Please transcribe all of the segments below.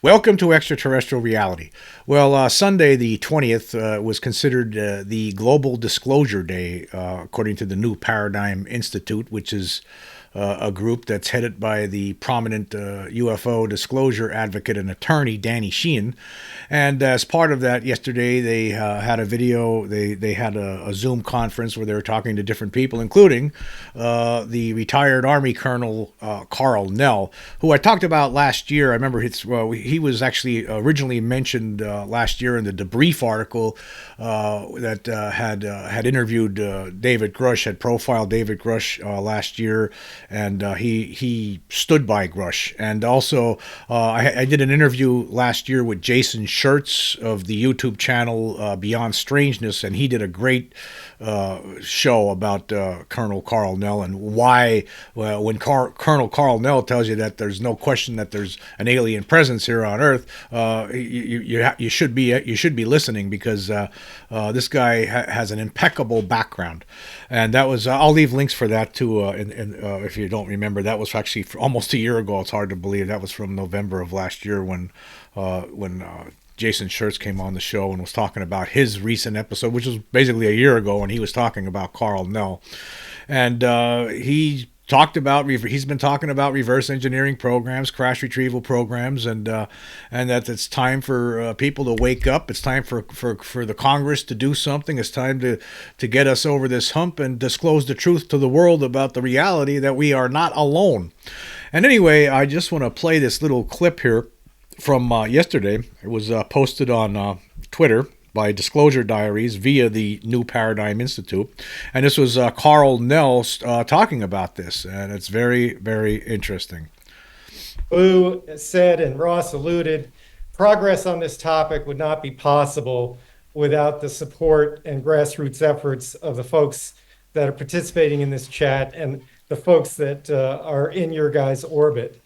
Welcome to Extraterrestrial Reality. Well, Sunday the 20th was considered the Global Disclosure Day, according to the New Paradigm Institute, which is a group that's headed by the prominent UFO disclosure advocate and attorney, Danny Sheehan. And as part of that, yesterday they had a video, they had a Zoom conference where they were talking to different people, including the retired Army Colonel Karl Nell, who I talked about last year. I remember he was actually originally mentioned last year in the Debrief article that had interviewed David Grush, had profiled David Grush last year, and he stood by Grush. And also, I did an interview last year with Jason Schertz of the YouTube channel Beyond Strangeness, and he did a great show about Colonel Karl Nell and why, when Colonel Karl Nell tells you that there's no question that there's an alien presence here on Earth, you should be listening, because this guy has an impeccable background. And that was I'll leave links for that too. If you don't remember, that was actually almost a year ago. It's hard to believe. That was from November of last year when Jason Schertz came on the show and was talking about his recent episode, which was basically a year ago, and he was talking about Karl Nell. And he's been talking about reverse engineering programs, crash retrieval programs, and that it's time for people to wake up. It's time for the Congress to do something. It's time to get us over this hump and disclose the truth to the world about the reality that we are not alone. And anyway, I just want to play this little clip here from yesterday. It was posted on Twitter by Disclosure Diaries via the New Paradigm Institute. And this was Karl Nell talking about this, and it's very, very interesting. Lou said, and Ross alluded, progress on this topic would not be possible without the support and grassroots efforts of the folks that are participating in this chat and the folks that are in your guys' orbit.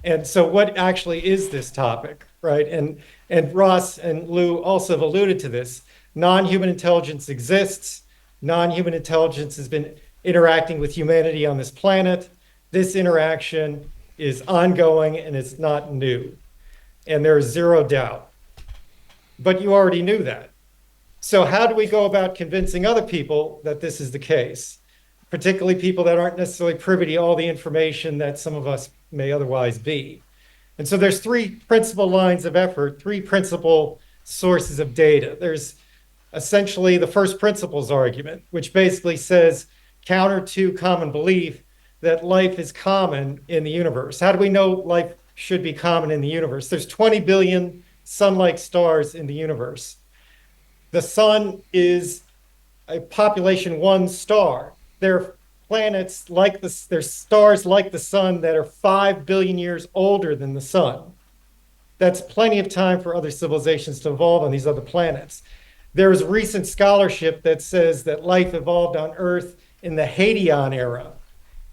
And so what actually is this topic, right? And Ross and Lou also have alluded to this. Non-human intelligence exists. Non-human intelligence has been interacting with humanity on this planet. This interaction is ongoing and it's not new. And there is zero doubt. But you already knew that. So how do we go about convincing other people that this is the case? Particularly people that aren't necessarily privy to all the information that some of us may otherwise be. And so there's three principal lines of effort, three principal sources of data. There's essentially the first principles argument, which basically says, counter to common belief, that life is common in the universe. How do we know life should be common in the universe? There's 20 billion sun-like stars in the universe. The sun is a population 1 star. There are planets like this, there's stars like the sun that are 5 billion years older than the sun. That's plenty of time for other civilizations to evolve on these other planets. There is recent scholarship that says that life evolved on Earth in the Hadean era.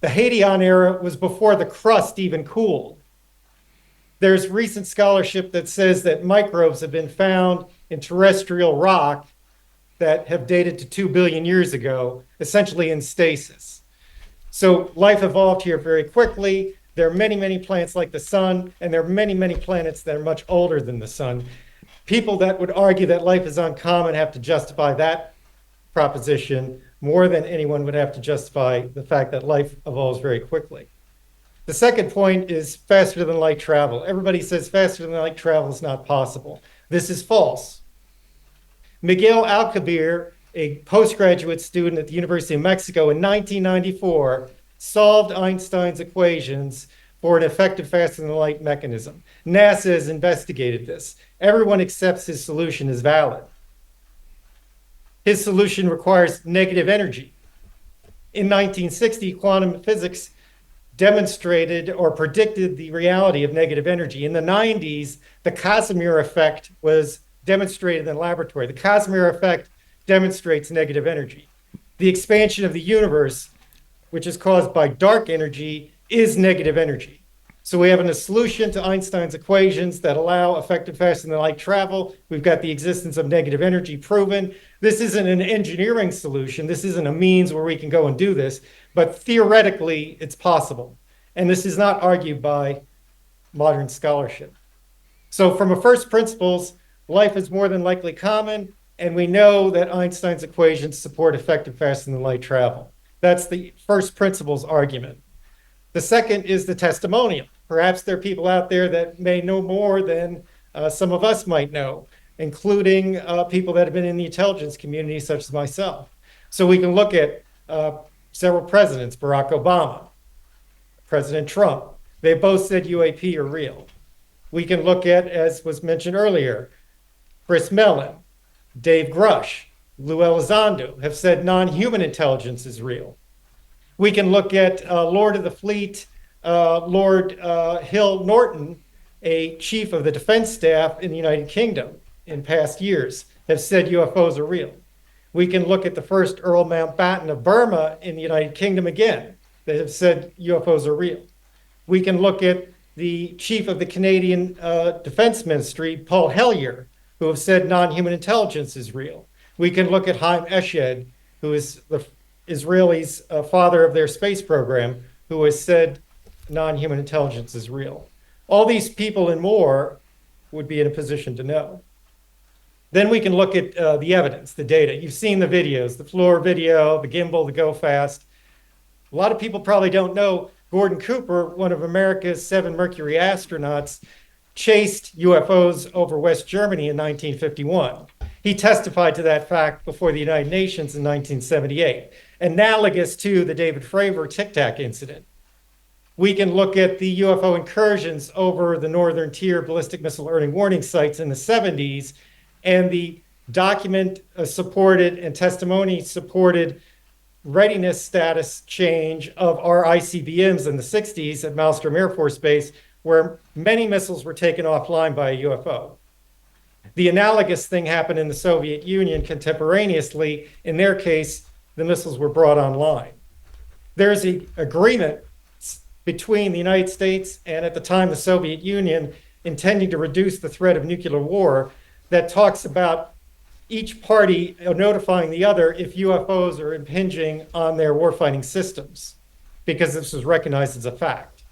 The Hadean era was before the crust even cooled. There's recent scholarship that says that microbes have been found in terrestrial rock that have dated to 2 billion years ago, essentially in stasis. So life evolved here very quickly. There are many, many planets like the sun, and there are many, many planets that are much older than the sun. People that would argue that life is uncommon have to justify that proposition more than anyone would have to justify the fact that life evolves very quickly. The second point is faster than light travel. Everybody says faster than light travel is not possible. This is false. Miguel Alcubierre, a postgraduate student at the University of Mexico in 1994, solved Einstein's equations for an effective faster than light mechanism. NASA has investigated this. Everyone accepts his solution as valid. His solution requires negative energy. In 1960, quantum physics demonstrated or predicted the reality of negative energy. In the 90s, the Casimir effect was demonstrated in the laboratory. The Casimir effect demonstrates negative energy. The expansion of the universe, which is caused by dark energy, is negative energy. So we have a solution to Einstein's equations that allow effective faster than light travel. We've got the existence of negative energy proven. This isn't an engineering solution. This isn't a means where we can go and do this, but theoretically it's possible. And this is not argued by modern scholarship. So from a first principles, life is more than likely common, and we know that Einstein's equations support effective faster than light travel. That's the first principles argument. The second is the testimonial. Perhaps there are people out there that may know more than some of us might know, including people that have been in the intelligence community, such as myself. So we can look at several presidents, Barack Obama, President Trump. They both said UAP are real. We can look at, as was mentioned earlier, Chris Mellon, Dave Grush, Lou Elizondo have said non-human intelligence is real. We can look at Lord of the Fleet, Lord Hill Norton, a chief of the defense staff in the United Kingdom in past years, have said UFOs are real. We can look at the first Earl Mountbatten of Burma in the United Kingdom again, that have said UFOs are real. We can look at the chief of the Canadian Defense Ministry, Paul Hellyer, who have said non-human intelligence is real. We can look at Haim Eshed, who is the Israelis' father of their space program, who has said non-human intelligence is real. All these people and more would be in a position to know. Then we can look at the evidence, the data. You've seen the videos, the FLIR video, the gimbal, the go fast. A lot of people probably don't know Gordon Cooper, one of America's 7 Mercury astronauts, chased UFOs over West Germany in 1951. He testified to that fact before the United Nations in 1978, analogous to the David Fravor Tic Tac incident. We can look at the UFO incursions over the Northern Tier ballistic missile early warning sites in the 70s and the document supported and testimony supported readiness status change of our ICBMs in the 60s at Malmstrom Air Force Base, where many missiles were taken offline by a UFO. The analogous thing happened in the Soviet Union contemporaneously. In their case, the missiles were brought online. There's an agreement between the United States and, at the time, the Soviet Union, intending to reduce the threat of nuclear war, that talks about each party notifying the other if UFOs are impinging on their warfighting systems, because this was recognized as a fact.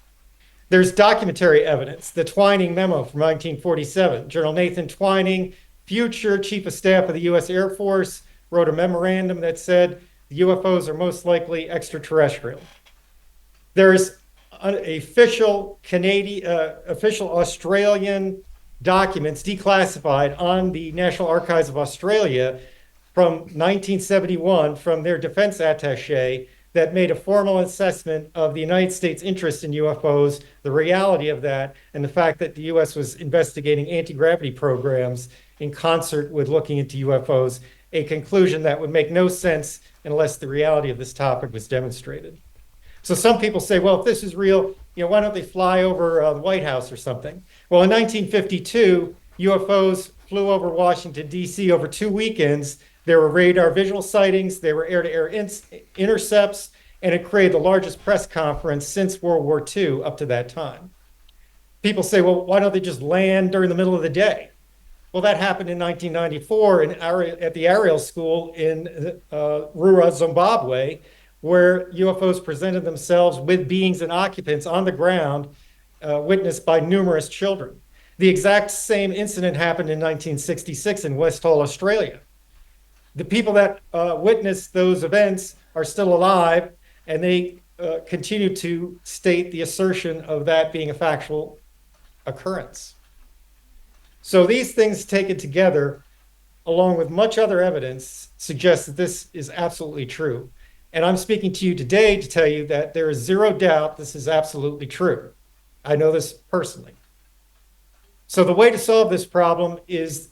There's documentary evidence, the Twining memo from 1947. General Nathan Twining, future Chief of Staff of the U.S. Air Force, wrote a memorandum that said the UFOs are most likely extraterrestrial. There's official Australian documents declassified on the National Archives of Australia from 1971 from their defense attaché that made a formal assessment of the United States' interest in UFOs, the reality of that, and the fact that the US was investigating anti-gravity programs in concert with looking into UFOs, a conclusion that would make no sense unless the reality of this topic was demonstrated. So some people say, well, if this is real, why don't they fly over the White House or something? Well, in 1952, UFOs flew over Washington, D.C. over 2 weekends. There were radar visual sightings, there were air-to-air intercepts, and it created the largest press conference since World War II up to that time. People say, well, why don't they just land during the middle of the day? Well, that happened in 1994 at the Ariel School in Rua, Zimbabwe, where UFOs presented themselves with beings and occupants on the ground, witnessed by numerous children. The exact same incident happened in 1966 in Westall, Australia. The people that witnessed those events are still alive, and they continue to state the assertion of that being a factual occurrence. So these things taken together, along with much other evidence, suggest that this is absolutely true. And I'm speaking to you today to tell you that there is zero doubt this is absolutely true. I know this personally. So the way to solve this problem is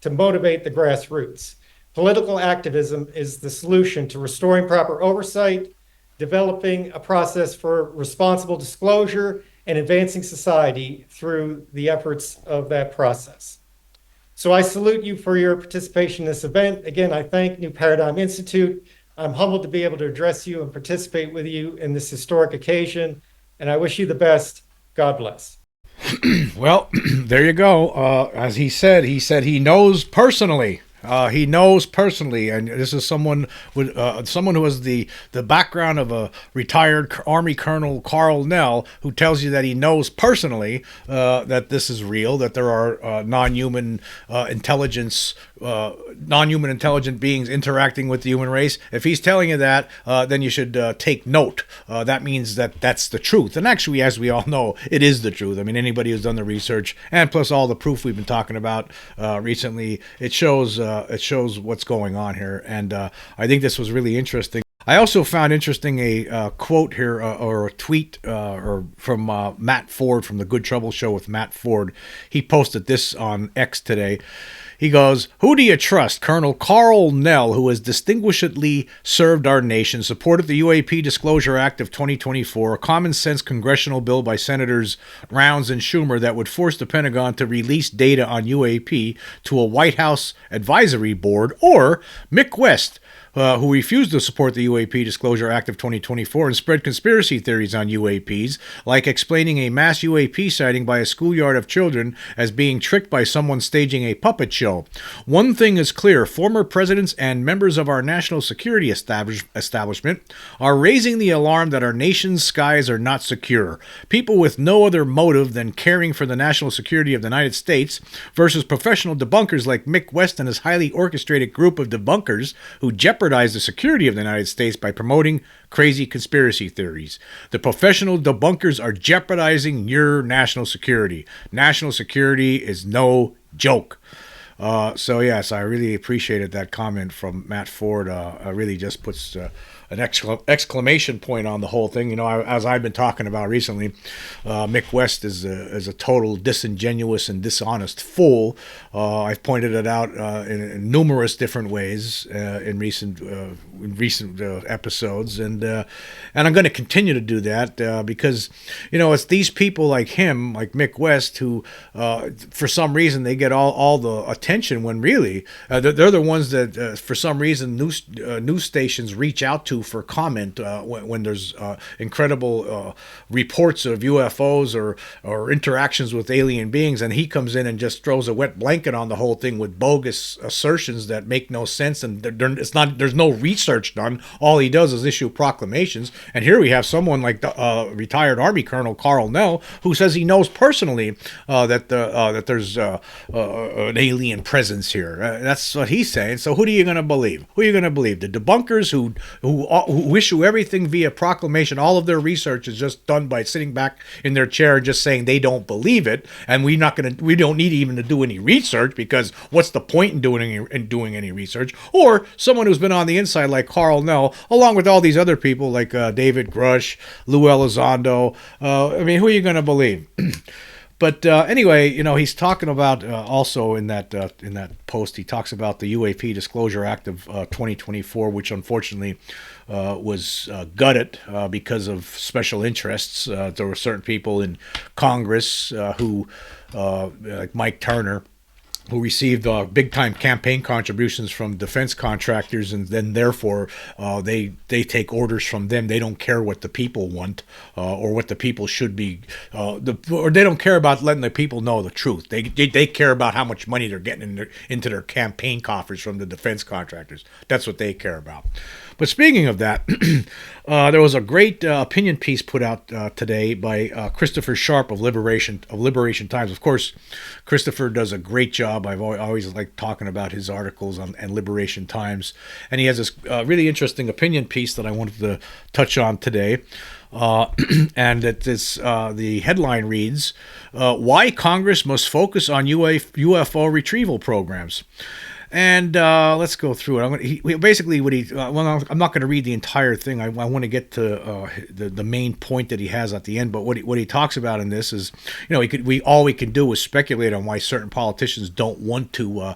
to motivate the grassroots. Political activism is the solution to restoring proper oversight, developing a process for responsible disclosure, and advancing society through the efforts of that process. So I salute you for your participation in this event. Again, I thank New Paradigm Institute. I'm humbled to be able to address you and participate with you in this historic occasion, and I wish you the best. God bless. Well, there you go. As he said he knows personally He knows personally, and this is someone with someone who has the background of a retired Army Colonel Karl Nell, who tells you that he knows personally that this is real, that there are non-human intelligent beings interacting with the human race. If he's telling you that, then you should take note. That means that that's the truth, and actually, as we all know, it is the truth. I mean, anybody who's done the research and plus all the proof we've been talking about recently, it shows what's going on here, and I think this was really interesting. I also found interesting a quote here or a tweet or from Matt Ford from the Good Trouble Show with Matt Ford. He posted this on X today. He goes, "Who do you trust? Colonel Karl Nell, who has distinguishedly served our nation, supported the UAP Disclosure Act of 2024, a common-sense congressional bill by Senators Rounds and Schumer that would force the Pentagon to release data on UAP to a White House advisory board, or Mick West, who refused to support the UAP Disclosure Act of 2024 and spread conspiracy theories on UAPs, like explaining a mass UAP sighting by a schoolyard of children as being tricked by someone staging a puppet show. One thing is clear, former presidents and members of our national security establishment are raising the alarm that our nation's skies are not secure. People with no other motive than caring for the national security of the United States versus professional debunkers like Mick West and his highly orchestrated group of debunkers who jeopardize the security of the United States by promoting crazy conspiracy theories. The professional debunkers are jeopardizing your national security. National security is no joke." So yes, I really appreciated that comment from Matt Ford. Really just puts an exclamation point on the whole thing. You know, as I've been talking about recently, Mick West is a total disingenuous and dishonest fool. I've pointed it out in numerous different ways in recent episodes, and I'm going to continue to do that because it's these people like him, like Mick West, who for some reason they get all the attention when really they're the ones that for some reason news stations reach out to for comment when there's incredible reports of UFOs or interactions with alien beings, and he comes in and just throws a wet blanket on the whole thing with bogus assertions that make no sense, and there's no research done. All he does is issue proclamations. And here we have someone like the retired Army Colonel Karl Nell, who says he knows personally that there's an alien presence here. That's what he's saying. So who are you going to believe? Who are you going to believe? The debunkers who issue everything via proclamation? All of their research is just done by sitting back in their chair and just saying they don't believe it, and we don't need even to do any research, because what's the point in doing any research? Or someone who's been on the inside like Karl Nell, along with all these other people like David Grush, Lou Elizondo. I mean, who are you going to believe? But anyway, he's talking about also in that post, he talks about the UAP Disclosure Act of 2024, which unfortunately was gutted because of special interests. There were certain people in Congress who, like Mike Turner, who received big-time campaign contributions from defense contractors, and then therefore they take orders from them. They don't care what the people want or what the people should be, or they don't care about letting the people know the truth. They care about how much money they're getting into their campaign coffers from the defense contractors. That's what they care about. But speaking of that, there was a great opinion piece put out today by Christopher Sharp of Liberation Times. Of course, Christopher does a great job. I've always liked talking about his articles and Liberation Times, and he has this really interesting opinion piece that I wanted to touch on today. And the headline reads, "Why Congress Must Focus on UFO Retrieval Programs." And let's go through it. I'm not going to read the entire thing. I want to get to the main point that he has at the end. But what he talks about in this is, all we can do is speculate on why certain politicians don't want to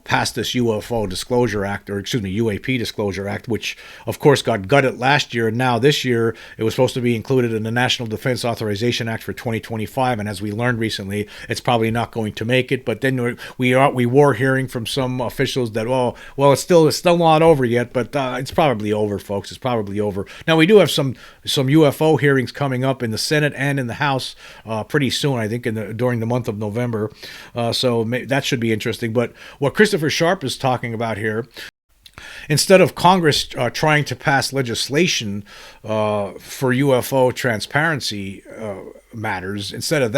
pass this UFO Disclosure Act, UAP Disclosure Act, which of course got gutted last year, and now this year it was supposed to be included in the National Defense Authorization Act for 2025. And as we learned recently, it's probably not going to make it. But then we were hearing from some some officials that, well, it's still not over yet, but it's probably over, folks. It's probably over. Now, we do have some UFO hearings coming up in the Senate and in the House pretty soon, I think, during the month of November. So that should be interesting. But what Christopher Sharp is talking about here, instead of Congress trying to pass legislation for UFO transparency matters, instead of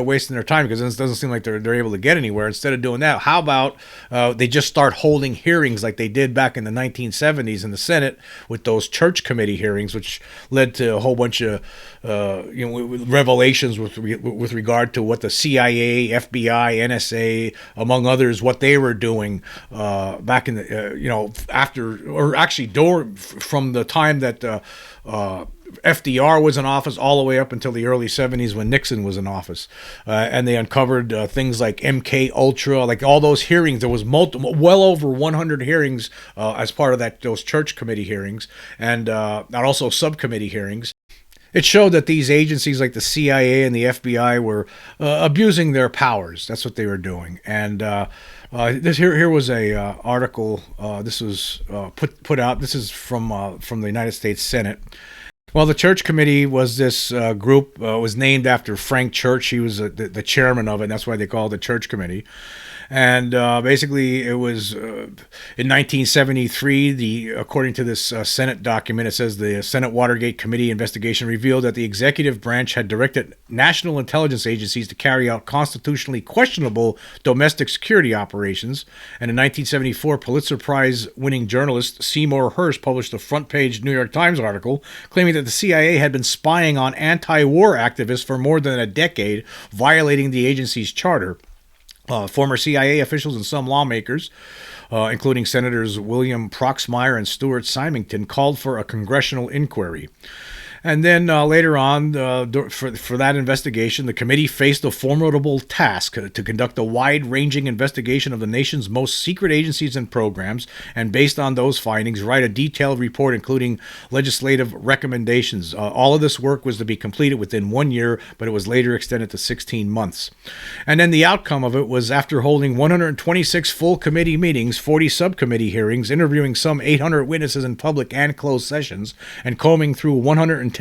wasting their time, because it doesn't seem like they're able to get anywhere, instead of doing that, how about they just start holding hearings like they did back in the 1970s in the Senate with those church committee hearings, which led to a whole bunch of revelations with regard to what the CIA, FBI, NSA, among others, what they were doing back in the from the time that FDR was in office all the way up until the early 70s when Nixon was in office. And they uncovered things like MK Ultra, like all those hearings. There was well over 100 hearings as part of those church committee hearings, and also subcommittee hearings. It showed that these agencies like the CIA and the FBI were abusing their powers. That's what they were doing. And here was a article. This was put out. This is from the United States Senate. Well, the Church Committee was this group, was named after Frank Church. He was the chairman of it, and that's why they call it the Church Committee. And basically, it was in 1973, according to this Senate document, it says the Senate Watergate Committee investigation revealed that the executive branch had directed national intelligence agencies to carry out constitutionally questionable domestic security operations. And in 1974, Pulitzer Prize-winning journalist Seymour Hersh published a front-page New York Times article claiming that the CIA had been spying on anti-war activists for more than a decade, violating the agency's charter. Former CIA officials and some lawmakers, including Senators William Proxmire and Stuart Symington, called for a congressional inquiry. And then later on, for that investigation, the committee faced a formidable task to conduct a wide-ranging investigation of the nation's most secret agencies and programs, and based on those findings, write a detailed report including legislative recommendations. All of this work was to be completed within 1 year, but it was later extended to 16 months. And then the outcome of it was, after holding 126 full committee meetings, 40 subcommittee hearings, interviewing some 800 witnesses in public and closed sessions, and combing through 110,000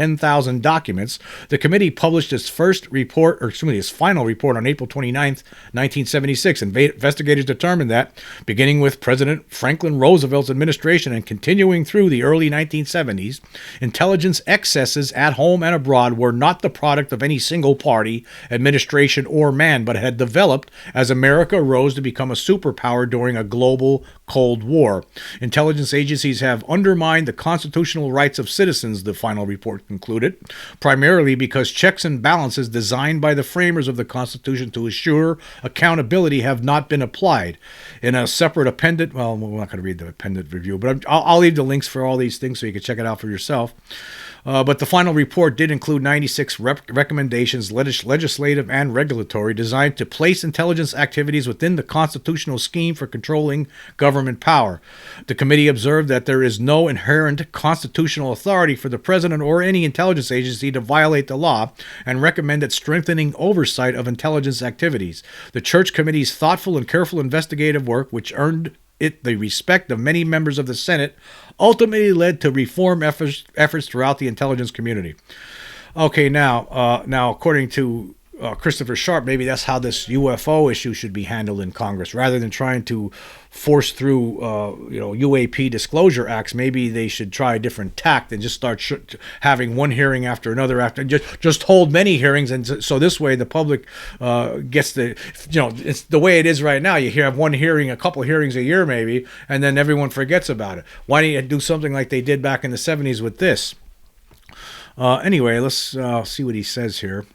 documents, the committee published its final report on April 29th, 1976. Investigators determined that, beginning with President Franklin Roosevelt's administration and continuing through the early 1970s, intelligence excesses at home and abroad were not the product of any single party, administration, or man, but had developed as America rose to become a superpower during a global Cold War. Intelligence agencies have undermined the constitutional rights of citizens, the final report concluded, primarily because checks and balances designed by the framers of the Constitution to assure accountability have not been applied. In a separate appended, well, we're not going to read the appended review, but I'll leave the links for all these things so you can check it out for yourself. But the final report did include 96 recommendations, legislative and regulatory, designed to place intelligence activities within the constitutional scheme for controlling government power. The committee observed that there is no inherent constitutional authority for the president or any intelligence agency to violate the law, and recommended strengthening oversight of intelligence activities. The Church Committee's thoughtful and careful investigative work, which earned it the respect of many members of the Senate, ultimately led to reform efforts throughout the intelligence community. Okay, now according to Christopher Sharp, maybe that's how this UFO issue should be handled in Congress. Rather than trying to force through UAP disclosure acts, maybe they should try a different tact and just start having one hearing after another, just hold many hearings, and so this way the public gets it's the way it is right now. You have one hearing, a couple hearings a year maybe, and then everyone forgets about it. Why don't you do something like they did back in the 70s with this? Anyway, let's see what he says here.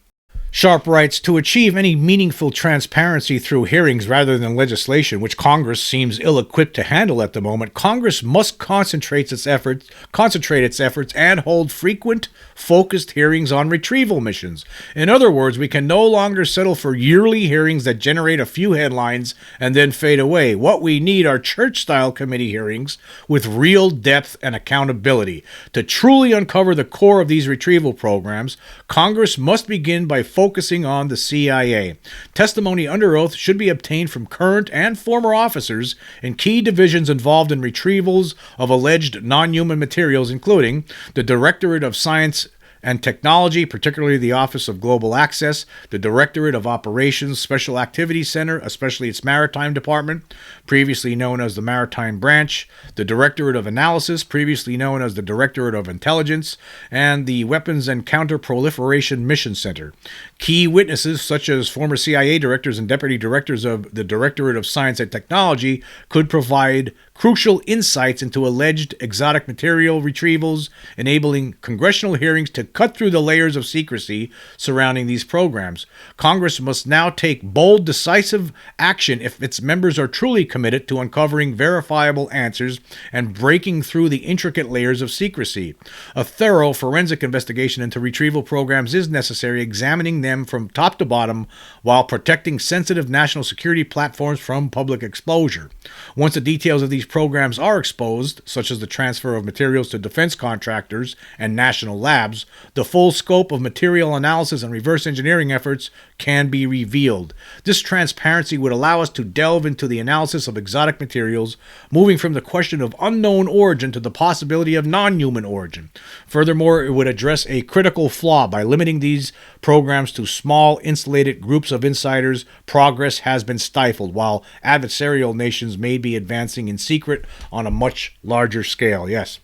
Sharp writes, to achieve any meaningful transparency through hearings rather than legislation, which Congress seems ill-equipped to handle at the moment, Congress must concentrate its efforts and hold frequent, focused hearings on retrieval missions. In other words, we can no longer settle for yearly hearings that generate a few headlines and then fade away. What we need are church-style committee hearings with real depth and accountability. To truly uncover the core of these retrieval programs, Congress must begin by focusing on the CIA. Testimony under oath should be obtained from current and former officers in key divisions involved in retrievals of alleged non-human materials, including the Directorate of Science and Technology, particularly the Office of Global Access, the Directorate of Operations Special Activities Center, especially its Maritime Department, previously known as the Maritime Branch, the Directorate of Analysis, previously known as the Directorate of Intelligence, and the Weapons and Counter-Proliferation Mission Center. Key witnesses, such as former CIA directors and deputy directors of the Directorate of Science and Technology, could provide crucial insights into alleged exotic material retrievals, enabling congressional hearings to cut through the layers of secrecy surrounding these programs. Congress must now take bold, decisive action if its members are truly committed to uncovering verifiable answers and breaking through the intricate layers of secrecy. A thorough forensic investigation into retrieval programs is necessary, examining them from top to bottom while protecting sensitive national security platforms from public exposure. Once the details of these programs are exposed, such as the transfer of materials to defense contractors and national labs, the full scope of material analysis and reverse engineering efforts can be revealed. This transparency would allow us to delve into the analysis of exotic materials, moving from the question of unknown origin to the possibility of non-human origin. Furthermore, it would address a critical flaw by limiting these programs to small, insulated groups of insiders. Progress has been stifled, while adversarial nations may be advancing in secret on a much larger scale. Yes.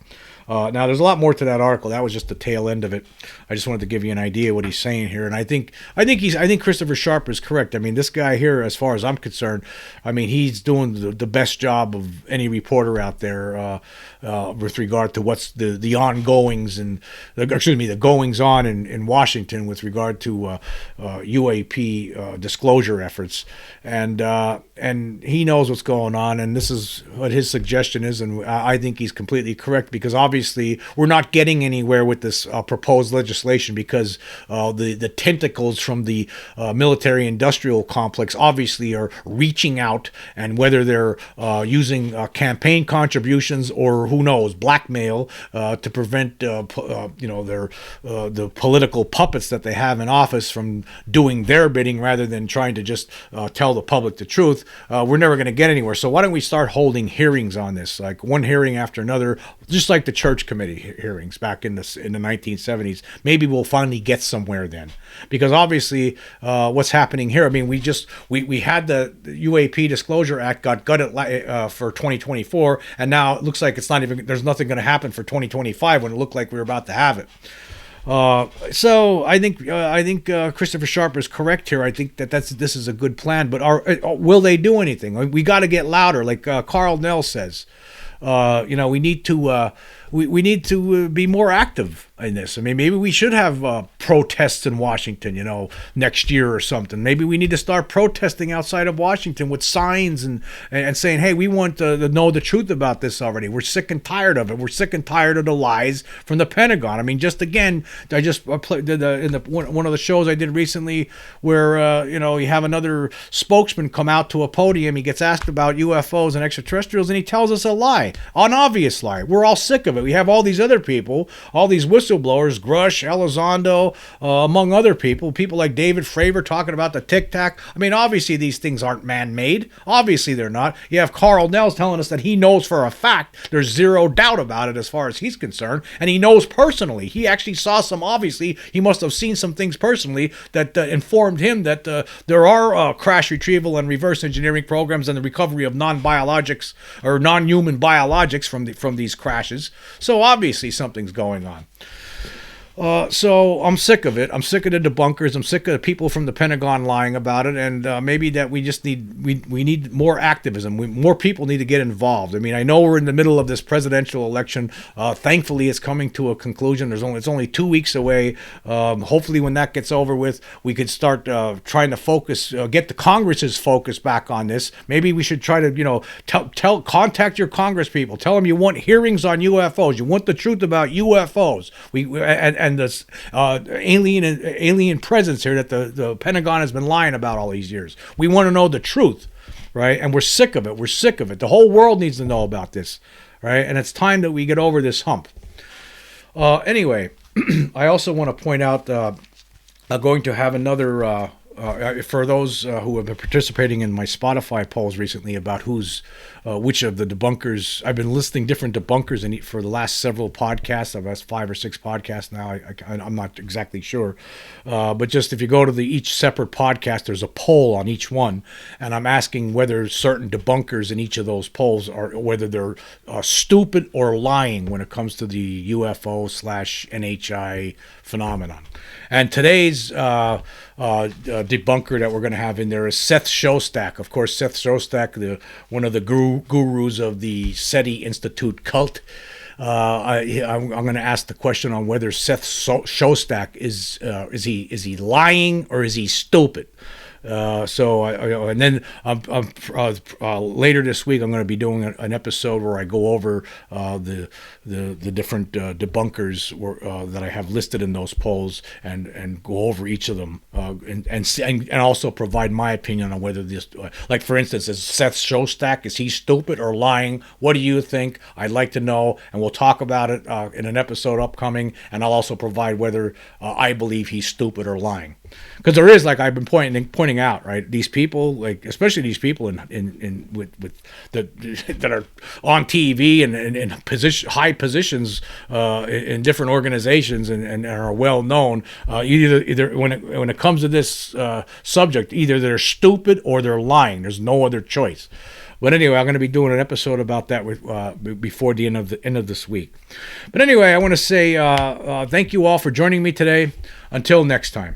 Now, there's a lot more to that article. That was just the tail end of it. I just wanted to give you an idea what he's saying here, and I think Christopher Sharp is correct. I mean, this guy here, as far as I'm concerned, I mean, he's doing the best job of any reporter out there with regard to what's the ongoings and the goings on in Washington with regard to UAP disclosure efforts, and he knows what's going on, and this is what his suggestion is, and I think he's completely correct, because obviously we're not getting anywhere with this proposed legislation, because the tentacles from the military-industrial complex obviously are reaching out, and whether they're using campaign contributions or who knows, blackmail to prevent the political puppets that they have in office from doing their bidding rather than trying to just tell the public the truth, we're never going to get anywhere. So why don't we start holding hearings on this, like one hearing after another, just like the church committee hearings back in the 1970s. Maybe we'll finally get somewhere then, because obviously what's happening here, I mean, we had the UAP Disclosure Act got gutted for 2024, and now it looks like there's nothing going to happen for 2025 when it looked like we were about to have it. So I think Christopher Sharp is correct here. I think this is a good plan, but will they do anything? We got to get louder, like Karl Nell says. We need to be more active in this. I mean, maybe we should have protests in Washington, next year or something. Maybe we need to start protesting outside of Washington with signs and saying, hey, we want to know the truth about this already. We're sick and tired of it. We're sick and tired of the lies from the Pentagon. I mean, just again, I just played in one of the shows I did recently where, you have another spokesman come out to a podium. He gets asked about UFOs and extraterrestrials, and he tells us a lie, an obvious lie. We're all sick of it. We have all these other people, all these whistleblowers, Grush, Elizondo, among other people like David Fravor talking about the Tic Tac. I mean, obviously these things aren't man-made. Obviously they're not. You have Karl Nell telling us that he knows for a fact, there's zero doubt about it as far as he's concerned, and he knows personally. He actually saw obviously he must have seen some things personally that informed him that there are crash retrieval and reverse engineering programs and the recovery of non-biologics or non-human biologics from these crashes. So obviously something's going on. So I'm sick of it. I'm sick of the debunkers. I'm sick of the people from the Pentagon lying about it. And maybe that we just need more activism. More people need to get involved. I mean, I know we're in the middle of this presidential election. Thankfully, it's coming to a conclusion. It's only 2 weeks away. Hopefully, when that gets over with, we could start trying to focus, get the Congress's focus back on this. Maybe we should try to, contact your Congress people. Tell them you want hearings on UFOs. You want the truth about UFOs. And the alien presence here that the Pentagon has been lying about all these years. We want to know the truth, right? And we're sick of it. We're sick of it. The whole world needs to know about this, right? And it's time that we get over this hump. Anyway, I also want to point out going to have another. For those who have been participating in my Spotify polls recently about which of the debunkers, I've been listing different debunkers for the last several podcasts. I've asked 5 or 6 podcasts now. I'm not exactly sure, but just if you go to each separate podcast, there's a poll on each one, and I'm asking whether certain debunkers in each of those polls are whether they're stupid or lying when it comes to the UFO / NHI phenomenon. And today's debunker that we're going to have in there is Seth Shostak. Of course, Seth Shostak, one of the gurus of the SETI Institute cult. I'm going to ask the question on whether Seth Shostak is he lying or is he stupid. And then later this week I'm going to be doing an episode where I go over the different debunkers that I have listed in those polls and go over each of them and also provide my opinion on whether this, like for instance, is Seth Shostak, is he stupid or lying? What do you think? I'd like to know, and we'll talk about it in an episode upcoming, and I'll also provide whether I believe he's stupid or lying. Because there is, like I've been pointing out, right? These people, like especially these people that are on TV and in high positions in different organizations and are well known. Either when it comes to this subject, either they're stupid or they're lying. There's no other choice. But anyway, I'm going to be doing an episode about that before the end of this week. But anyway, I want to say thank you all for joining me today. Until next time.